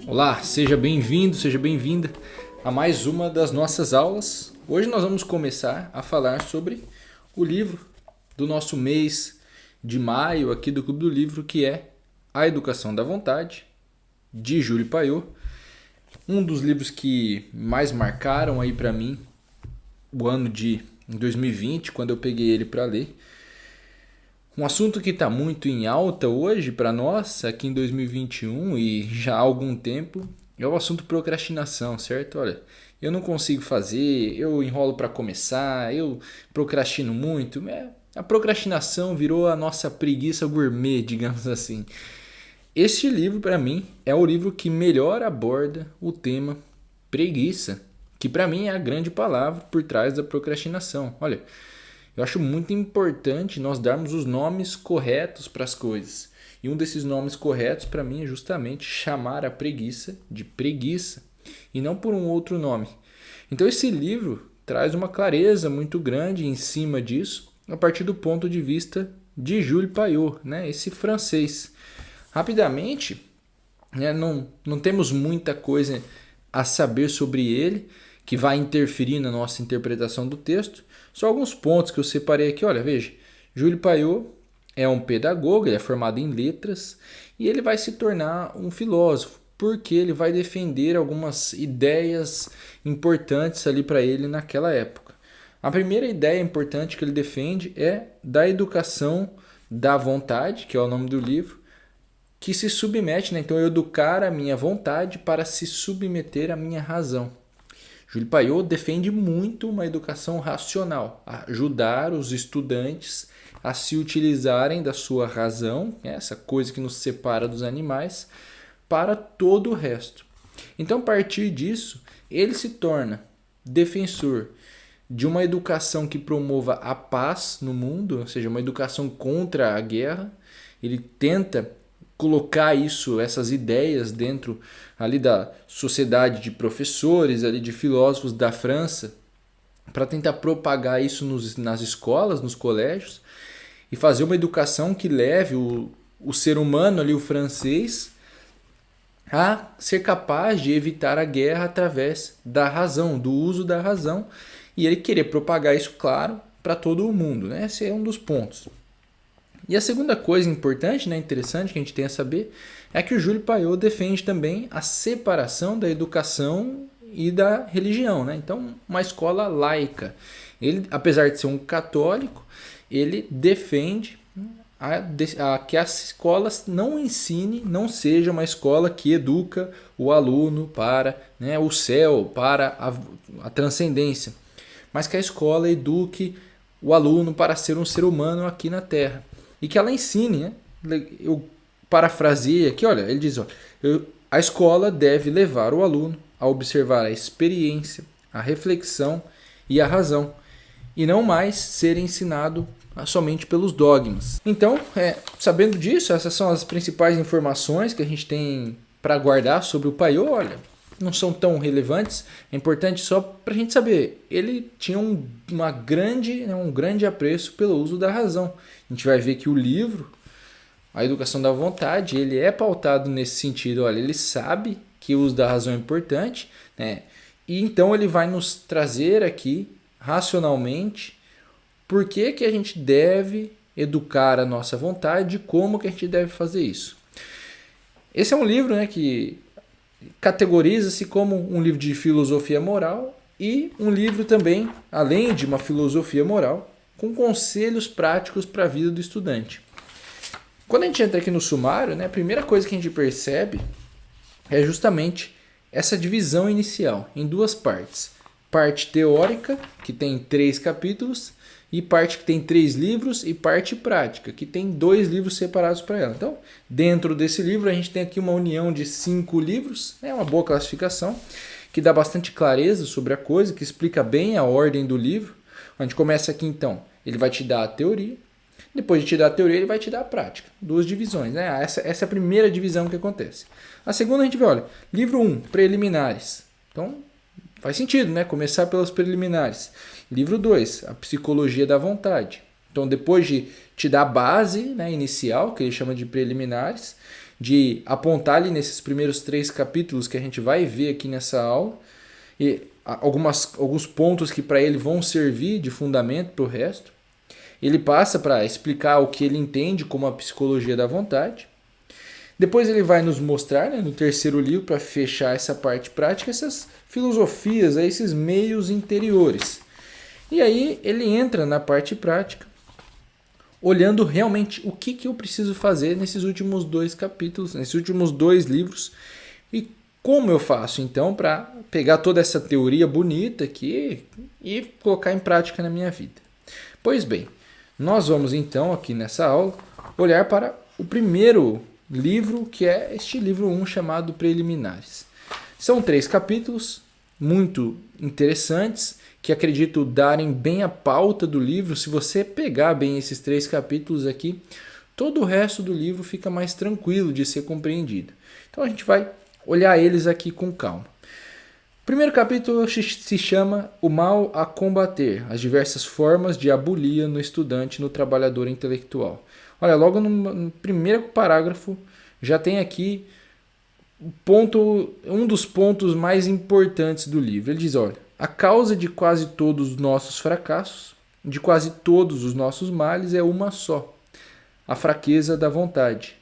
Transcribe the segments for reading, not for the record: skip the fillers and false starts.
Olá, seja bem-vindo, seja bem-vinda a mais uma das nossas aulas. Hoje nós vamos começar a falar sobre o livro do nosso mês de maio aqui do Clube do Livro, que é A Educação da Vontade, de Júlio Paiô. Um dos livros que mais marcaram aí para mim o ano de 2020, quando eu peguei ele para ler. Um assunto que está muito em alta hoje para nós, aqui em 2021 e já há algum tempo, é o assunto procrastinação, certo? Olha, eu não consigo fazer, eu enrolo para começar, eu procrastino muito. A procrastinação virou a nossa preguiça gourmet, digamos assim. Este livro, para mim, é o livro que melhor aborda o tema preguiça, que para mim é a grande palavra por trás da procrastinação. Olha, eu acho muito importante nós darmos os nomes corretos para as coisas. E um desses nomes corretos para mim é justamente chamar a preguiça de preguiça e não por um outro nome. Então esse livro traz uma clareza muito grande em cima disso, a partir do ponto de vista de Jules Payot, né? Esse francês. Rapidamente, né, não temos muita coisa a saber sobre ele que vai interferir na nossa interpretação do texto. Só alguns pontos que eu separei aqui. Olha, veja, Júlio Paiô é um pedagogo, ele é formado em letras e ele vai se tornar um filósofo, porque ele vai defender algumas ideias importantes ali para ele naquela época. A primeira ideia importante que ele defende é da educação da vontade, que é o nome do livro, que se submete, né? Então eu educar a minha vontade para se submeter à minha razão. Júlio Paiô defende muito uma educação racional, ajudar os estudantes a se utilizarem da sua razão, essa coisa que nos separa dos animais, para todo o resto. Então, a partir disso, ele se torna defensor de uma educação que promova a paz no mundo, ou seja, uma educação contra a guerra. Ele tenta colocar essas ideias dentro ali da sociedade de professores, ali de filósofos da França, para tentar propagar isso nas escolas, nos colégios, e fazer uma educação que leve o ser humano ali, o francês, a ser capaz de evitar a guerra através da razão, do uso da razão, e ele querer propagar isso, claro, para todo o mundo, né? Esse é um dos pontos. E a segunda coisa importante, né, interessante que a gente tem a saber, é que o Júlio Paiô defende também a separação da educação e da religião, né? Então, uma escola laica. Ele, apesar de ser um católico, ele defende que as escolas não ensinem, não seja uma escola que educa o aluno para, né, o céu, para a transcendência, mas que a escola eduque o aluno para ser um ser humano aqui na Terra. E que ela ensine, né? Eu parafraseei aqui, olha, ele diz, a escola deve levar o aluno a observar a experiência, a reflexão e a razão, e não mais ser ensinado somente pelos dogmas. Então, sabendo disso, essas são as principais informações que a gente tem para guardar sobre o Paiô. Olha, não são tão relevantes, é importante só para a gente saber. Ele tinha um grande apreço pelo uso da razão. A gente vai ver que o livro, A Educação da Vontade, ele é pautado nesse sentido. Olha, ele sabe que o uso da razão é importante, né? E então ele vai nos trazer aqui, racionalmente, por que a gente deve educar a nossa vontade e como que a gente deve fazer isso. Esse é um livro, né, que categoriza-se como um livro de filosofia moral e um livro também, além de uma filosofia moral, com conselhos práticos para a vida do estudante. Quando a gente entra aqui no sumário, né, a primeira coisa que a gente percebe é justamente essa divisão inicial em duas partes. Parte teórica, que tem 3 capítulos, e parte que tem 3 livros, e parte prática, que tem 2 livros separados para ela. Então, dentro desse livro, a gente tem aqui uma união de 5 livros, é uma boa classificação, que dá bastante clareza sobre a coisa, que explica bem a ordem do livro. A gente começa aqui então, ele vai te dar a teoria, depois de te dar a teoria, ele vai te dar a prática. 2 divisões, né? Essa é a primeira divisão que acontece. A segunda a gente vê, olha, livro 1, preliminares. Então, faz sentido, né? Começar pelos preliminares. Livro 2, a psicologia da vontade. Então, depois de te dar a base, né, inicial, que ele chama de preliminares, de apontar ali nesses primeiros 3 capítulos que a gente vai ver aqui nessa aula, e alguns pontos que para ele vão servir de fundamento para o resto. Ele passa para explicar o que ele entende como a psicologia da vontade. Depois ele vai nos mostrar, no terceiro livro, para fechar essa parte prática, essas filosofias, esses meios interiores. E aí ele entra na parte prática, olhando realmente o que eu preciso fazer nesses últimos 2 capítulos, nesses últimos 2 livros, e como eu faço então para pegar toda essa teoria bonita aqui e colocar em prática na minha vida. Pois bem, nós vamos então aqui nessa aula olhar para o primeiro livro, que é este livro 1 chamado Preliminares. São 3 capítulos muito interessantes, que acredito darem bem a pauta do livro. Se você pegar bem esses 3 capítulos aqui, todo o resto do livro fica mais tranquilo de ser compreendido. Então a gente vai olhar eles aqui com calma. O primeiro capítulo se chama O Mal a Combater, as diversas formas de abulia no estudante e no trabalhador intelectual. Olha, logo no primeiro parágrafo já tem aqui um dos pontos mais importantes do livro. Ele diz, olha, a causa de quase todos os nossos fracassos, de quase todos os nossos males é uma só, a fraqueza da vontade.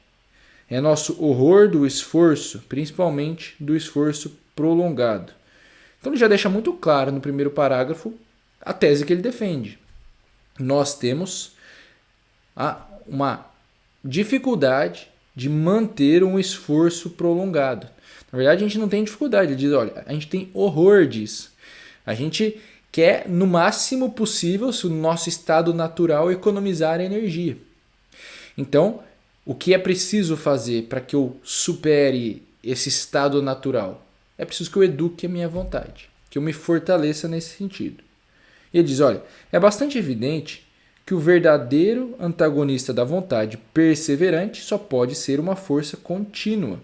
É nosso horror do esforço, principalmente do esforço prolongado. Então ele já deixa muito claro no primeiro parágrafo a tese que ele defende. Nós temos uma dificuldade de manter um esforço prolongado. Na verdade, a gente não tem dificuldade. Ele diz, olha, a gente tem horror disso. A gente quer, no máximo possível, se o nosso estado natural, economizar energia. Então, o que é preciso fazer para que eu supere esse estado natural? É preciso que eu eduque a minha vontade, que eu me fortaleça nesse sentido. E ele diz, olha, é bastante evidente que o verdadeiro antagonista da vontade perseverante só pode ser uma força contínua.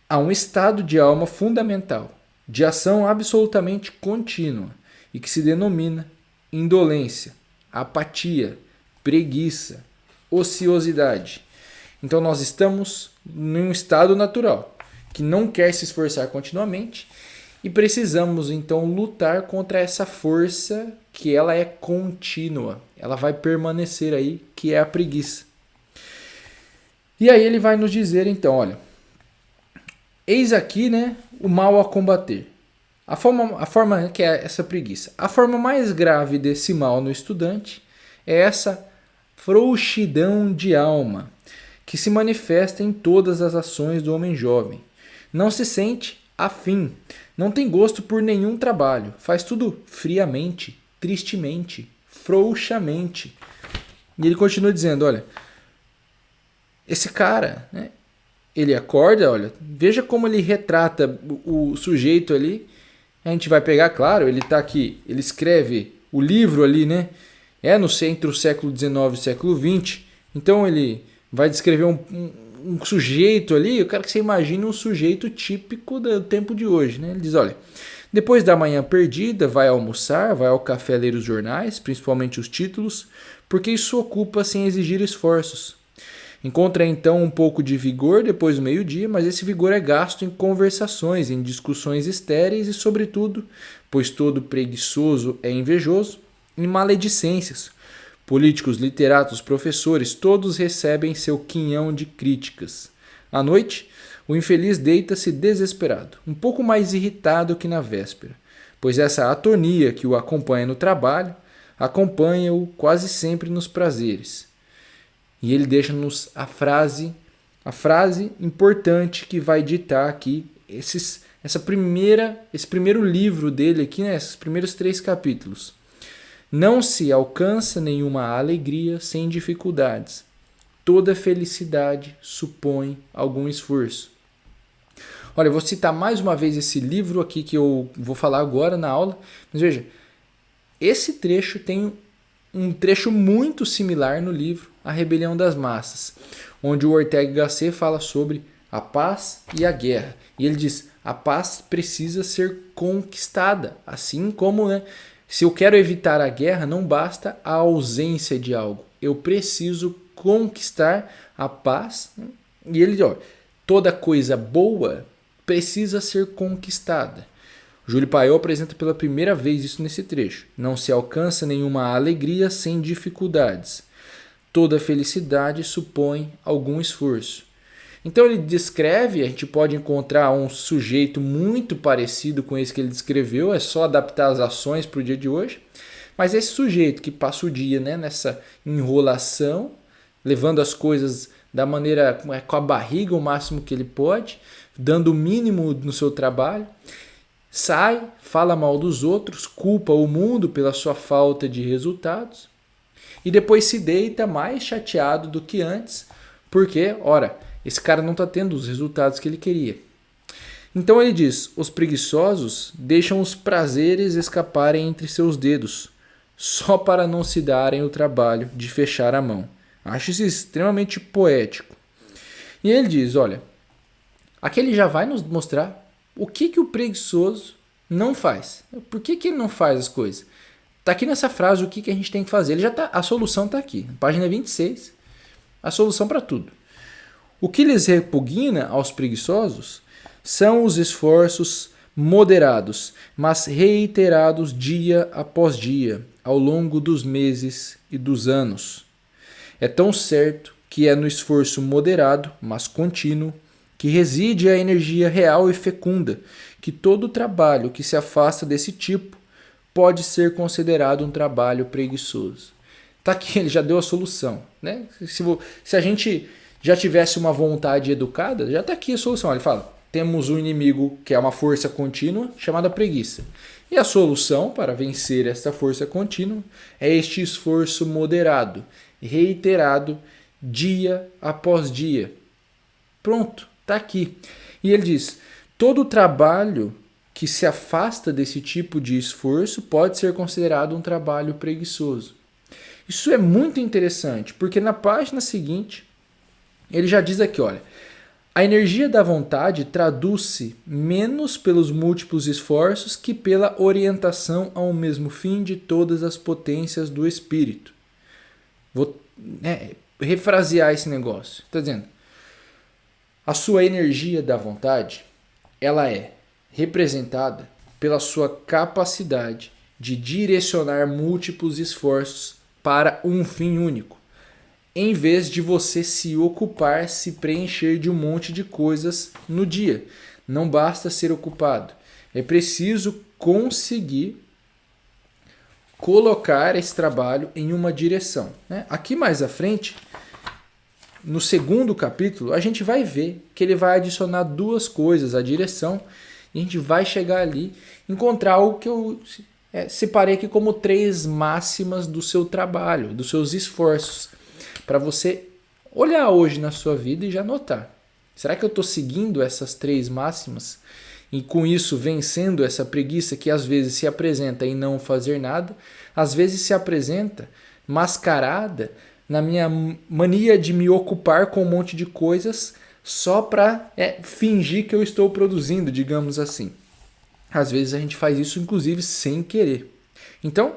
Há um estado de alma fundamental, de ação absolutamente contínua, e que se denomina indolência, apatia, preguiça, ociosidade. Então nós estamos num estado natural, que não quer se esforçar continuamente, e precisamos então lutar contra essa força que ela é contínua, ela vai permanecer aí, que é a preguiça. E aí ele vai nos dizer então, olha, eis aqui, o mal a combater. A forma que é essa preguiça. A forma mais grave desse mal no estudante é essa frouxidão de alma, que se manifesta em todas as ações do homem jovem. Não se sente afim, não tem gosto por nenhum trabalho, faz tudo friamente, tristemente, frouxamente. E ele continua dizendo, olha, esse cara, ele acorda, olha, veja como ele retrata o sujeito ali. A gente vai pegar, claro, ele está aqui, ele escreve o livro ali, no centro do século XIX e século XX. Então ele vai descrever um sujeito ali, eu quero que você imagine um sujeito típico do tempo de hoje. Ele diz, olha, depois da manhã perdida, vai almoçar, vai ao café ler os jornais, principalmente os títulos, porque isso ocupa sem exigir esforços. Encontra então um pouco de vigor depois do meio-dia, mas esse vigor é gasto em conversações, em discussões estéreis e, sobretudo, pois todo preguiçoso é invejoso, em maledicências. Políticos, literatos, professores, todos recebem seu quinhão de críticas. À noite, o infeliz deita-se desesperado, um pouco mais irritado que na véspera, pois essa atonia que o acompanha no trabalho acompanha-o quase sempre nos prazeres. E ele deixa-nos a frase importante que vai ditar aqui esse primeiro livro dele aqui, esses primeiros 3 capítulos. Não se alcança nenhuma alegria sem dificuldades. Toda felicidade supõe algum esforço. Olha, eu vou citar mais uma vez esse livro aqui que eu vou falar agora na aula. Mas veja, esse trecho tem um trecho muito similar no livro A Rebelião das Massas, onde o Ortega y Gasset fala sobre a paz e a guerra. E ele diz, a paz precisa ser conquistada, assim como, se eu quero evitar a guerra, não basta a ausência de algo, eu preciso conquistar a paz. E ele, toda coisa boa precisa ser conquistada. Júlio Paiol apresenta pela primeira vez isso nesse trecho. Não se alcança nenhuma alegria sem dificuldades. Toda felicidade supõe algum esforço. Então ele descreve, a gente pode encontrar um sujeito muito parecido com esse que ele descreveu, é só adaptar as ações para o dia de hoje. Mas esse sujeito que passa o dia, né, nessa enrolação, levando as coisas da maneira, com a barriga o máximo que ele pode, dando o mínimo no seu trabalho, sai, fala mal dos outros, culpa o mundo pela sua falta de resultados e depois se deita mais chateado do que antes, porque, esse cara não está tendo os resultados que ele queria. Então ele diz, os preguiçosos deixam os prazeres escaparem entre seus dedos, só para não se darem o trabalho de fechar a mão. Acho isso extremamente poético. E ele diz, aqui ele já vai nos mostrar o que o preguiçoso não faz. Por que ele não faz as coisas? Está aqui nessa frase o que a gente tem que fazer. A solução está aqui, página 26. A solução para tudo. O que lhes repugna aos preguiçosos são os esforços moderados, mas reiterados dia após dia, ao longo dos meses e dos anos. É tão certo que é no esforço moderado, mas contínuo, que reside a energia real e fecunda, que todo trabalho que se afasta desse tipo pode ser considerado um trabalho preguiçoso. Tá aqui, ele já deu a solução, né? Se a gente já tivesse uma vontade educada, já está aqui a solução. Ele fala, temos um inimigo que é uma força contínua, chamada preguiça. E a solução para vencer essa força contínua é este esforço moderado, reiterado, dia após dia. Pronto. Está aqui. E ele diz, todo trabalho que se afasta desse tipo de esforço pode ser considerado um trabalho preguiçoso. Isso é muito interessante, porque na página seguinte, ele já diz aqui, a energia da vontade traduz-se menos pelos múltiplos esforços que pela orientação ao mesmo fim de todas as potências do espírito. Vou refrasear esse negócio. Está dizendo, a sua energia da vontade, ela é representada pela sua capacidade de direcionar múltiplos esforços para um fim único, em vez de você se preencher de um monte de coisas no dia. Não basta ser ocupado, é preciso conseguir colocar esse trabalho em uma direção. Aqui mais à frente, no segundo capítulo, a gente vai ver que ele vai adicionar duas coisas, a direção, e a gente vai chegar ali, encontrar algo que eu separei aqui como 3 máximas do seu trabalho, dos seus esforços, para você olhar hoje na sua vida e já notar. Será que eu estou seguindo essas 3 máximas e com isso vencendo essa preguiça que às vezes se apresenta em não fazer nada, às vezes se apresenta mascarada na minha mania de me ocupar com um monte de coisas só para fingir que eu estou produzindo, digamos assim. Às vezes a gente faz isso, inclusive, sem querer. Então,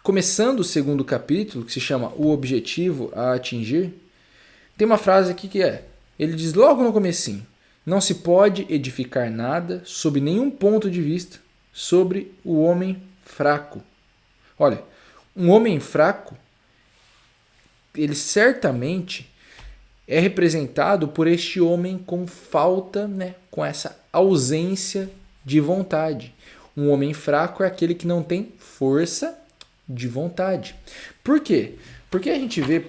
começando o segundo capítulo, que se chama O Objetivo a Atingir, tem uma frase aqui ele diz logo no comecinho, não se pode edificar nada, sob nenhum ponto de vista, sobre o homem fraco. Olha, um homem fraco, ele certamente é representado por este homem com falta, com essa ausência de vontade. Um homem fraco é aquele que não tem força de vontade. Por quê? Porque a gente vê,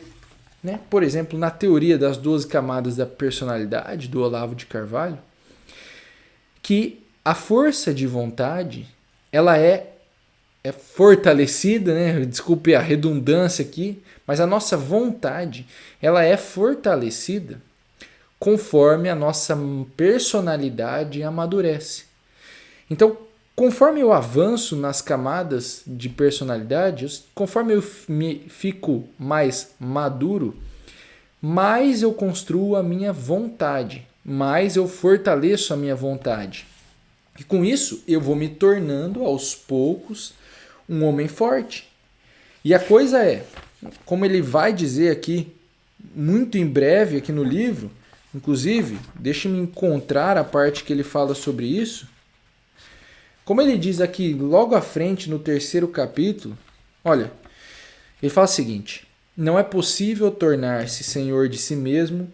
por exemplo, na teoria das 12 camadas da personalidade, do Olavo de Carvalho, que a força de vontade, ela é fortalecida, desculpe a redundância aqui, mas a nossa vontade, ela é fortalecida conforme a nossa personalidade amadurece. Então, conforme eu avanço nas camadas de personalidade, conforme eu fico mais maduro, mais eu construo a minha vontade, mais eu fortaleço a minha vontade. E com isso, eu vou me tornando, aos poucos, um homem forte. E a coisa como ele vai dizer aqui muito em breve aqui no livro. Inclusive, deixe-me encontrar a parte que ele fala sobre isso. Como ele diz aqui logo à frente, no 3º capítulo, olha, ele fala o seguinte: não é possível tornar-se senhor de si mesmo,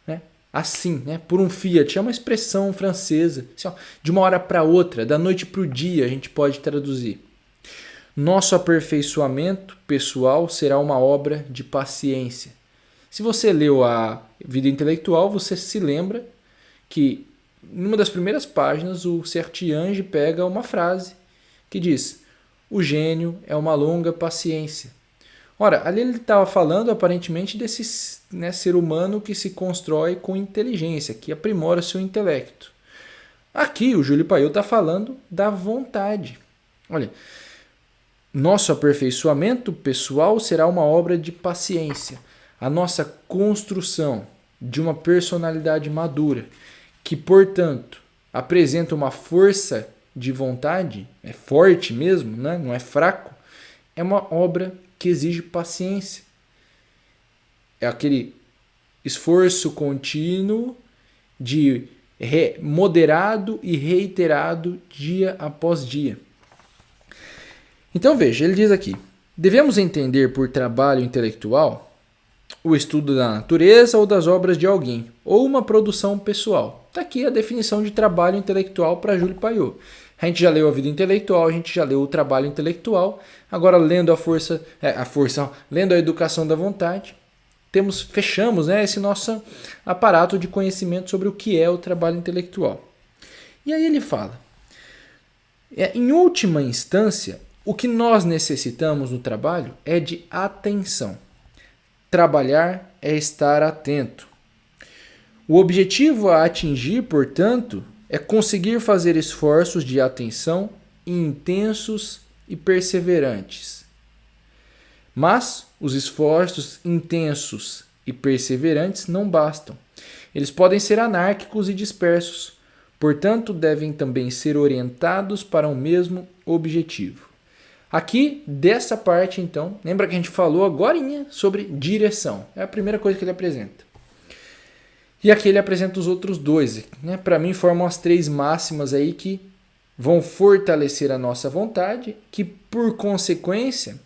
né, assim, né, por um fiat. É uma expressão francesa, assim, ó, de uma hora para outra, da noite para o dia, a gente pode traduzir. Nosso aperfeiçoamento pessoal será uma obra de paciência. Se você leu a Vida Intelectual, você se lembra que numa das primeiras páginas o Sertiange pega uma frase que diz: o gênio é uma longa paciência. Ora, ali ele estava falando aparentemente desse, né, ser humano que se constrói com inteligência, que aprimora seu intelecto. Aqui o Júlio Paiô está falando da vontade. Olha, nosso aperfeiçoamento pessoal será uma obra de paciência. A nossa construção de uma personalidade madura, que, portanto, apresenta uma força de vontade, é forte mesmo, né? Não é fraco, é uma obra que exige paciência. É aquele esforço contínuo de moderado e reiterado dia após dia. Então veja, ele diz aqui: devemos entender por trabalho intelectual o estudo da natureza ou das obras de alguém, ou uma produção pessoal. Está aqui a definição de trabalho intelectual para Júlio Paiô. A gente já leu a Vida Intelectual, a gente já leu o Trabalho Intelectual. Agora, lendo lendo a Educação da Vontade, fechamos, né, esse nosso aparato de conhecimento sobre o que é o trabalho intelectual. E aí ele fala: em última instância, o que nós necessitamos no trabalho é de atenção. Trabalhar é estar atento. O objetivo a atingir, portanto, é conseguir fazer esforços de atenção intensos e perseverantes. Mas os esforços intensos e perseverantes não bastam. Eles podem ser anárquicos e dispersos, portanto, devem também ser orientados para um mesmo objetivo. Aqui, dessa parte, então, lembra que a gente falou agorinha sobre direção. É a primeira coisa que ele apresenta. E aqui ele apresenta os outros dois. Né? Para mim, formam as 3 máximas aí que vão fortalecer a nossa vontade, que, por consequência,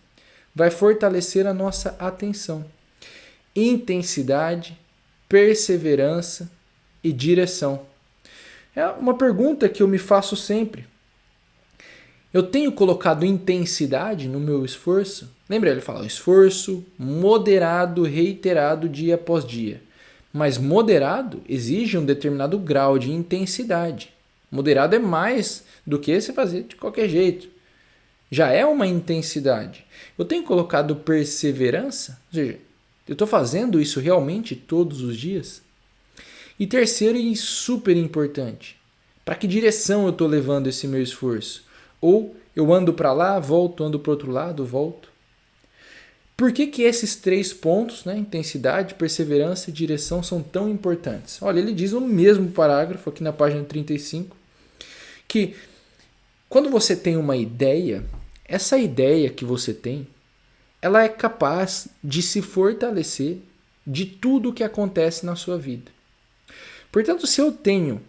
vai fortalecer a nossa atenção. Intensidade, perseverança e direção. É uma pergunta que eu me faço sempre. Eu tenho colocado intensidade no meu esforço? Lembra, ele fala, esforço moderado, reiterado dia após dia. Mas moderado exige um determinado grau de intensidade. Moderado é mais do que você fazer de qualquer jeito. Já é uma intensidade. Eu tenho colocado perseverança? Ou seja, eu estou fazendo isso realmente todos os dias? E terceiro e super importante, para que direção eu estou levando esse meu esforço? Ou eu ando para lá, volto, ando para o outro lado, volto? Por que esses 3 pontos, né, intensidade, perseverança e direção, são tão importantes? Olha, ele diz no mesmo parágrafo, aqui na página 35, que quando você tem uma ideia, essa ideia que você tem, ela é capaz de se fortalecer de tudo o que acontece na sua vida. Portanto, se eu tenho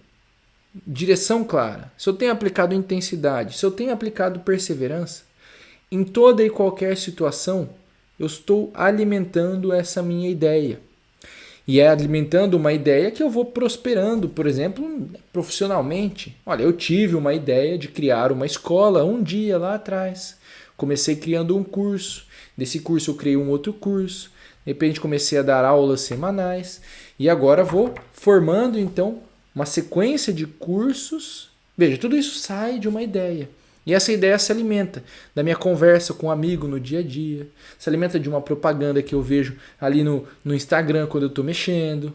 direção clara, se eu tenho aplicado intensidade, se eu tenho aplicado perseverança, em toda e qualquer situação, eu estou alimentando essa minha ideia. E é alimentando uma ideia que eu vou prosperando, por exemplo, profissionalmente. Olha, eu tive uma ideia de criar uma escola um dia lá atrás. Comecei criando um curso. Desse curso eu criei um outro curso. De repente comecei a dar aulas semanais. E agora vou formando, então, uma sequência de cursos. Veja, tudo isso sai de uma ideia. E essa ideia se alimenta da minha conversa com um amigo no dia a dia, se alimenta de uma propaganda que eu vejo ali no Instagram quando eu estou mexendo,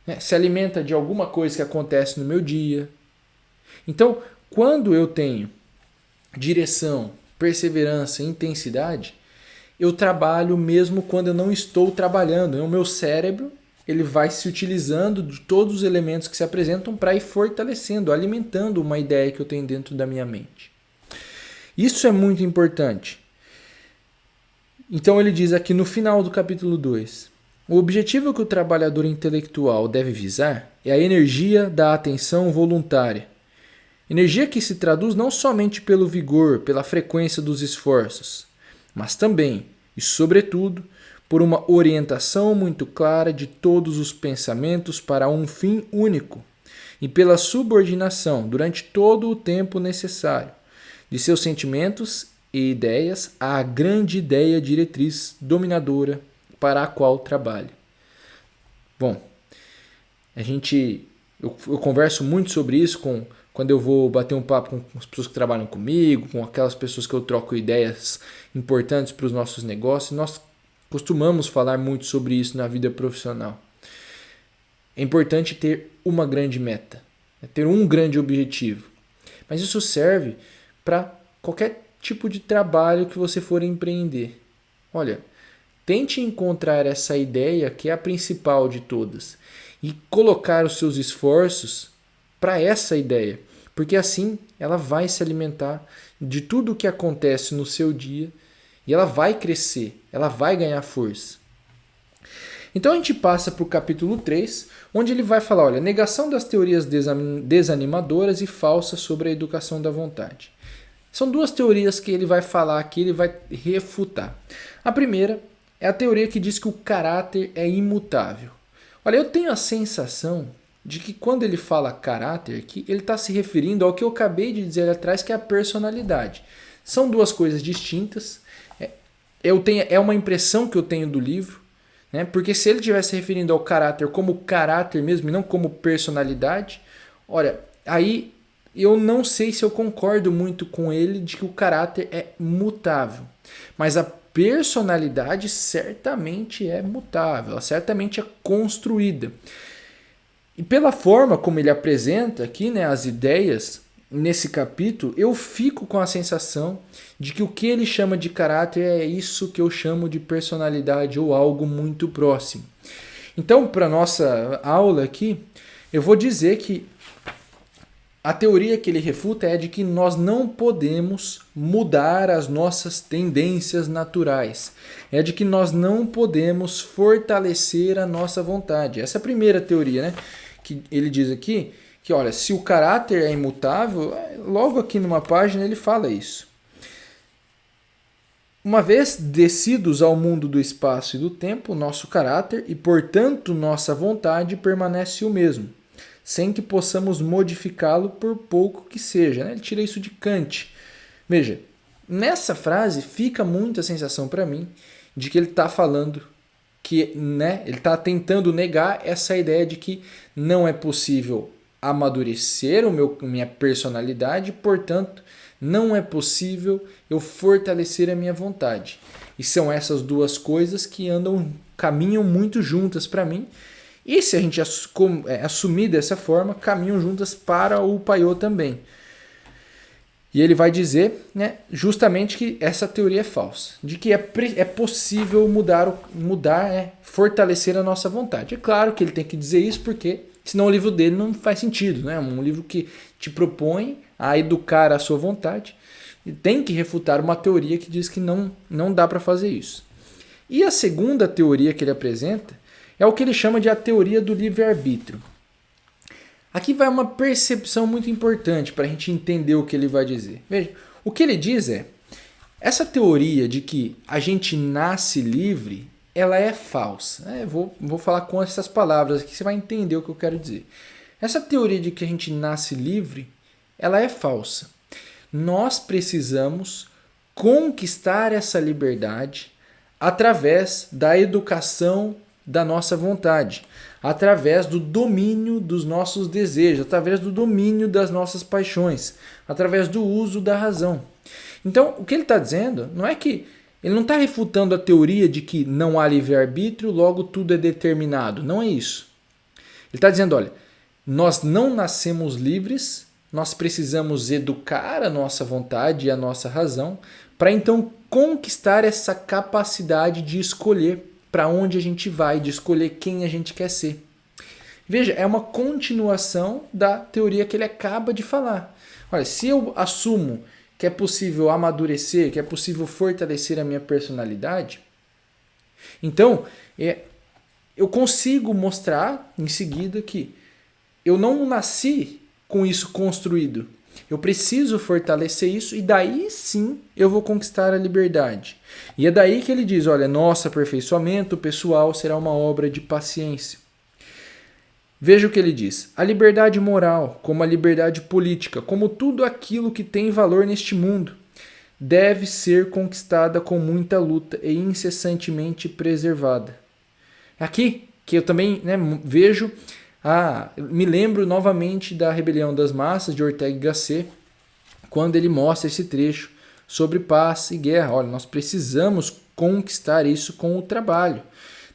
né? Se alimenta de alguma coisa que acontece no meu dia. Então, quando eu tenho direção, perseverança e intensidade, eu trabalho mesmo quando eu não estou trabalhando. O meu cérebro ele vai se utilizando de todos os elementos que se apresentam para ir fortalecendo, alimentando uma ideia que eu tenho dentro da minha mente. Isso é muito importante. Então ele diz aqui no final do capítulo 2, O objetivo que o trabalhador intelectual deve visar é a energia da atenção voluntária. Energia que se traduz não somente pelo vigor, pela frequência dos esforços, mas também, e sobretudo, por uma orientação muito clara de todos os pensamentos para um fim único e pela subordinação, durante todo o tempo necessário, de seus sentimentos e ideias à grande ideia diretriz dominadora para a qual trabalha. Bom, eu converso muito sobre isso quando eu vou bater um papo com as pessoas que trabalham comigo, com aquelas pessoas que eu troco ideias importantes para os nossos negócios. Nós costumamos falar muito sobre isso na vida profissional. É importante ter uma grande meta, ter um grande objetivo. Mas isso serve para qualquer tipo de trabalho que você for empreender. Olha, tente encontrar essa ideia que é a principal de todas e colocar os seus esforços para essa ideia, porque assim ela vai se alimentar de tudo o que acontece no seu dia e ela vai crescer, ela vai ganhar força. Então a gente passa para o capítulo 3, onde ele vai falar, olha, negação das teorias desanimadoras e falsas sobre a educação da vontade. São duas teorias que ele vai falar aqui, ele vai refutar. A primeira é a teoria que diz que o caráter é imutável. Olha, eu tenho a sensação de que quando ele fala caráter aqui, ele está se referindo ao que eu acabei de dizer ali atrás, que é a personalidade. São duas coisas distintas. É uma impressão que eu tenho do livro, né? Porque se ele estivesse se referindo ao caráter como caráter mesmo e não como personalidade, olha, aí eu não sei se eu concordo muito com ele de que o caráter é mutável. Mas a personalidade certamente é mutável, ela certamente é construída. E pela forma como ele apresenta aqui, né, as ideias nesse capítulo, eu fico com a sensação de que o que ele chama de caráter é isso que eu chamo de personalidade ou algo muito próximo. Então, para a nossa aula aqui, eu vou dizer que a teoria que ele refuta é de que nós não podemos mudar as nossas tendências naturais. É de que nós não podemos fortalecer a nossa vontade. Essa é a primeira teoria, né? Que ele diz aqui, que olha, se o caráter é imutável, logo aqui numa página ele fala isso. Uma vez descidos ao mundo do espaço e do tempo, nosso caráter e, portanto, nossa vontade permanece o mesmo, sem que possamos modificá-lo por pouco que seja. Né? Ele tira isso de Kant. Veja, nessa frase fica muita sensação para mim de que ele está falando que, né, ele está tentando negar essa ideia de que não é possível amadurecer minha personalidade, portanto, não é possível eu fortalecer a minha vontade. E são essas duas coisas que caminham muito juntas para mim. E se a gente assumir dessa forma, caminham juntas para o Paiô também. E ele vai dizer, né, justamente que essa teoria é falsa, de que é possível fortalecer a nossa vontade. É claro que ele tem que dizer isso porque senão o livro dele não faz sentido. Né? Um livro que te propõe a educar a sua vontade e tem que refutar uma teoria que diz que não dá para fazer isso. E a segunda teoria que ele apresenta é o que ele chama de a teoria do livre-arbítrio. Aqui vai uma percepção muito importante para a gente entender o que ele vai dizer. Veja, o que ele diz é, essa teoria de que a gente nasce livre, ela é falsa. Vou falar com essas palavras aqui, você vai entender o que eu quero dizer. Essa teoria de que a gente nasce livre, ela é falsa. Nós precisamos conquistar essa liberdade através da educação da nossa vontade, através do domínio dos nossos desejos, através do domínio das nossas paixões, através do uso da razão. Então, o que ele está dizendo não é que ele não está refutando a teoria de que não há livre-arbítrio, logo tudo é determinado. Não é isso. Ele está dizendo, olha, nós não nascemos livres, nós precisamos educar a nossa vontade e a nossa razão para então conquistar essa capacidade de escolher para onde a gente vai, de escolher quem a gente quer ser. Veja, é uma continuação da teoria que ele acaba de falar. Olha, se eu assumo que é possível amadurecer, que é possível fortalecer a minha personalidade, então eu consigo mostrar em seguida que eu não nasci com isso construído. Eu preciso fortalecer isso e daí sim eu vou conquistar a liberdade. E é daí que ele diz, olha, nosso aperfeiçoamento pessoal será uma obra de paciência. Veja o que ele diz. A liberdade moral, como a liberdade política, como tudo aquilo que tem valor neste mundo, deve ser conquistada com muita luta e incessantemente preservada. Aqui que eu também vejo, me lembro novamente da Rebelião das Massas de Ortega y Gasset, quando ele mostra esse trecho sobre paz e guerra. Olha, nós precisamos conquistar isso com o trabalho.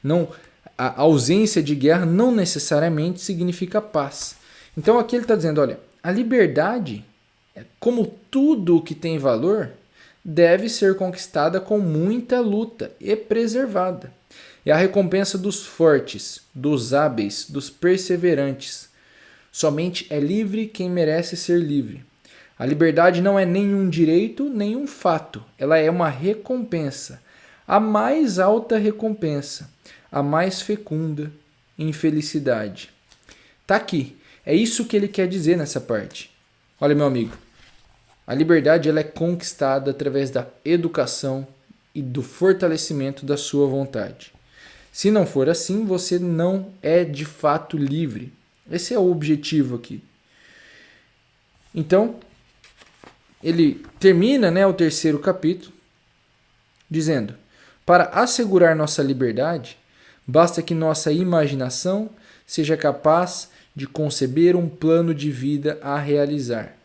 Não, a ausência de guerra não necessariamente significa paz. Então aqui ele está dizendo, olha, a liberdade, como tudo que tem valor, deve ser conquistada com muita luta e preservada. É a recompensa dos fortes, dos hábeis, dos perseverantes. Somente é livre quem merece ser livre. A liberdade não é nenhum direito, nenhum fato. Ela é uma recompensa. A mais alta recompensa. A mais fecunda infelicidade. Está aqui. É isso que ele quer dizer nessa parte. Olha, meu amigo. A liberdade ela é conquistada através da educação e do fortalecimento da sua vontade. Se não for assim, você não é de fato livre. Esse é o objetivo aqui. Então, ele termina o terceiro capítulo dizendo: para assegurar nossa liberdade, basta que nossa imaginação seja capaz de conceber um plano de vida a realizar.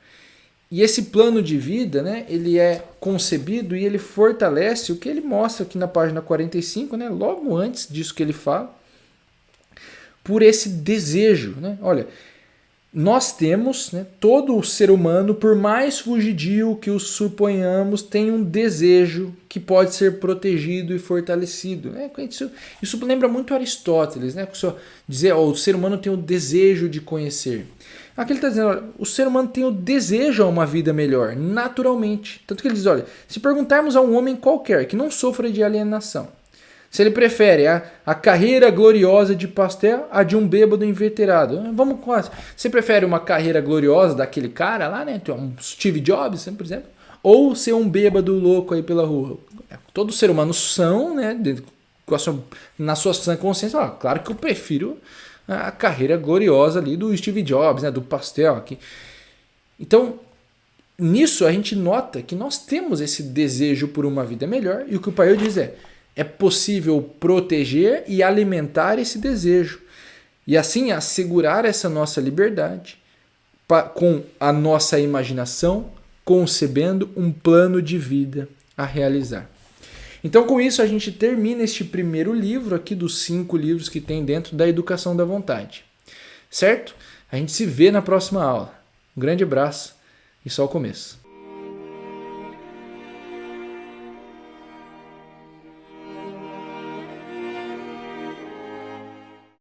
E esse plano de vida, ele é concebido e ele fortalece o que ele mostra aqui na página 45, logo antes disso que ele fala, por esse desejo. Olha, nós temos, todo o ser humano, por mais fugidio que o suponhamos, tem um desejo que pode ser protegido e fortalecido. Isso lembra muito Aristóteles, dizer o ser humano tem o desejo de conhecer. Aqui ele está dizendo, olha, o ser humano tem o desejo a uma vida melhor, naturalmente. Tanto que ele diz, olha, se perguntarmos a um homem qualquer que não sofra de alienação, se ele prefere a carreira gloriosa de Pasteur a de um bêbado inveterado. Vamos quase. Você prefere uma carreira gloriosa daquele cara lá, um Steve Jobs, por exemplo, ou ser um bêbado louco aí pela rua? Todo ser humano são, na sua sã consciência, claro que eu prefiro a carreira gloriosa ali do Steve Jobs, do Pasteur aqui. Então, nisso a gente nota que nós temos esse desejo por uma vida melhor, e o que o Paio diz é possível proteger e alimentar esse desejo, e assim assegurar essa nossa liberdade com a nossa imaginação, concebendo um plano de vida a realizar. Então, com isso, a gente termina este primeiro livro aqui dos 5 livros que tem dentro da Educação da Vontade. Certo? A gente se vê na próxima aula. Um grande abraço e só o começo.